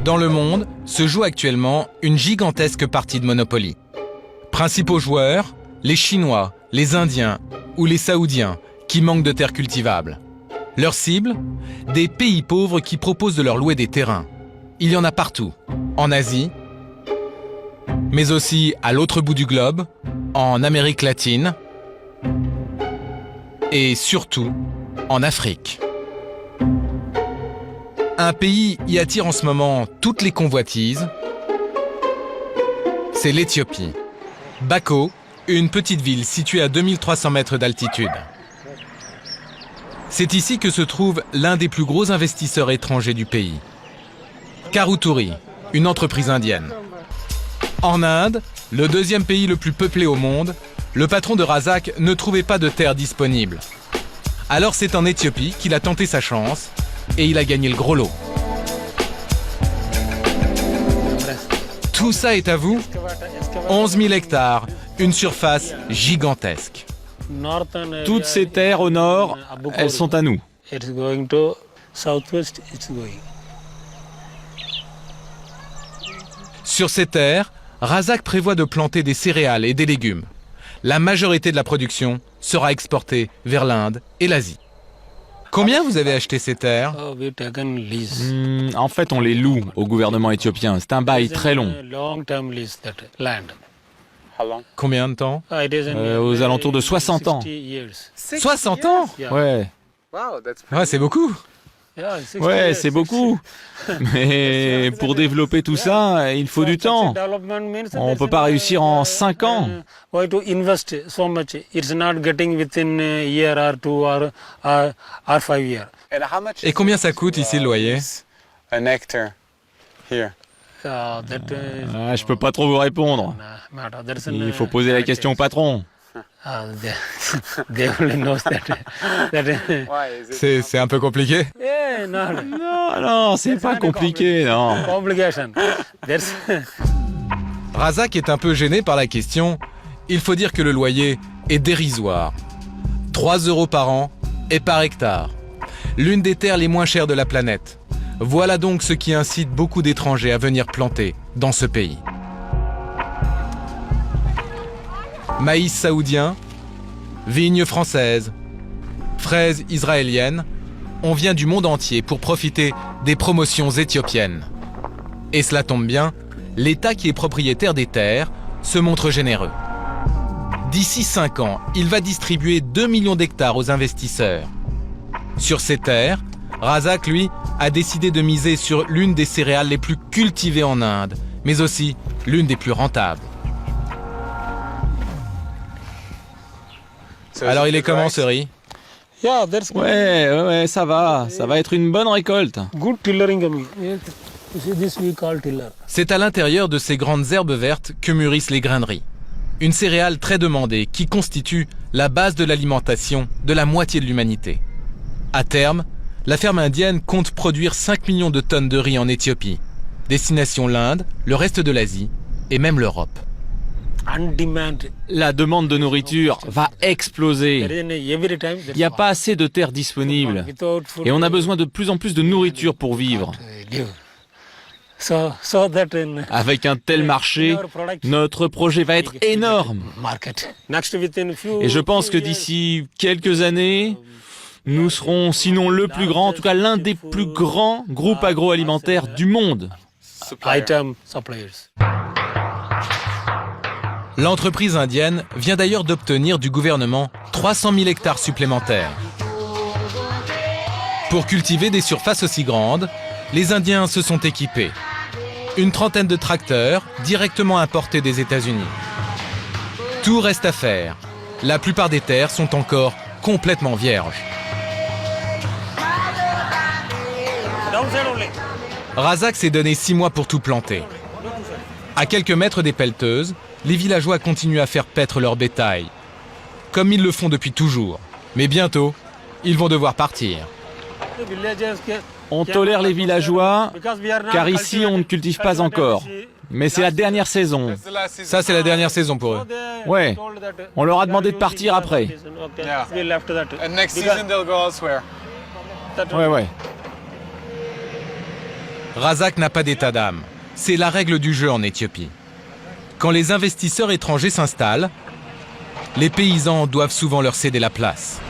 Dans le monde se joue actuellement une gigantesque partie de Monopoly. Principaux joueurs, les Chinois, les Indiens ou les Saoudiens qui manquent de terres cultivables. Leur cible, des pays pauvres qui proposent de leur louer des terrains. Il y en a partout, en Asie, mais aussi à l'autre bout du globe, en Amérique latine et surtout en Afrique. Un pays y attire en ce moment toutes les convoitises, c'est l'Éthiopie. Bako, une petite ville située à 2300 mètres d'altitude. C'est ici que se trouve l'un des plus gros investisseurs étrangers du pays. Karuturi, une entreprise indienne. En Inde, le deuxième pays le plus peuplé au monde, le patron de Razak ne trouvait pas de terre disponible. Alors c'est en Éthiopie qu'il a tenté sa chance et il a gagné le gros lot. Tout ça est à vous? 11 000 hectares, une surface gigantesque. Toutes ces terres au nord, elles sont à nous. Sur ces terres, Razak prévoit de planter des céréales et des légumes. La majorité de la production sera exportée vers l'Inde et l'Asie. Combien vous avez acheté ces terres? En fait, on les loue au gouvernement éthiopien. C'est un bail très long. Combien de temps? Aux alentours de 60 ans. 60 ans? Ouais. Ouais, c'est beaucoup. Ouais, c'est beaucoup. Mais pour développer tout ça, il faut du temps. On ne peut pas réussir en 5 ans. Et combien ça coûte ici le loyer? Je peux pas trop vous répondre. Il faut poser la question au patron. C'est un peu compliqué? Non, c'est pas compliqué, non. Razak est un peu gêné par la question. Il faut dire que le loyer est dérisoire. 3 € par an et par hectare. L'une des terres les moins chères de la planète. Voilà donc ce qui incite beaucoup d'étrangers à venir planter dans ce pays. Maïs saoudien, vignes françaises, fraises israéliennes, on vient du monde entier pour profiter des promotions éthiopiennes. Et cela tombe bien, l'État qui est propriétaire des terres se montre généreux. D'ici 5 ans, il va distribuer 2 millions d'hectares aux investisseurs. Sur ces terres, Razak, lui, a décidé de miser sur l'une des céréales les plus cultivées en Inde, mais aussi l'une des plus rentables. Alors il est comment ce riz? Ouais, ça va être une bonne récolte. C'est à l'intérieur de ces grandes herbes vertes que mûrissent les grains de riz. Une céréale très demandée qui constitue la base de l'alimentation de la moitié de l'humanité. À terme, la ferme indienne compte produire 5 millions de tonnes de riz en Éthiopie. Destination l'Inde, le reste de l'Asie et même l'Europe. La demande de nourriture va exploser. Il n'y a pas assez de terres disponibles. Et on a besoin de plus en plus de nourriture pour vivre. Avec un tel marché, notre projet va être énorme. Et je pense que d'ici quelques années, nous serons, sinon le plus grand, en tout cas l'un des plus grands groupes agroalimentaires du monde. L'entreprise indienne vient d'ailleurs d'obtenir du gouvernement 300 000 hectares supplémentaires. Pour cultiver des surfaces aussi grandes, les Indiens se sont équipés. Une trentaine de tracteurs directement importés des États-Unis. Tout reste à faire. La plupart des terres sont encore complètement vierges. Razak s'est donné 6 mois pour tout planter. À quelques mètres des pelleteuses, les villageois continuent à faire paître leur bétail, comme ils le font depuis toujours. Mais bientôt, ils vont devoir partir. On tolère les villageois, car ici on ne cultive pas encore. Mais c'est la dernière saison. Ça, c'est la dernière saison pour eux. Ouais, on leur a demandé de partir après. Ouais. Razak n'a pas d'état d'âme. C'est la règle du jeu en Éthiopie. Quand les investisseurs étrangers s'installent, les paysans doivent souvent leur céder la place.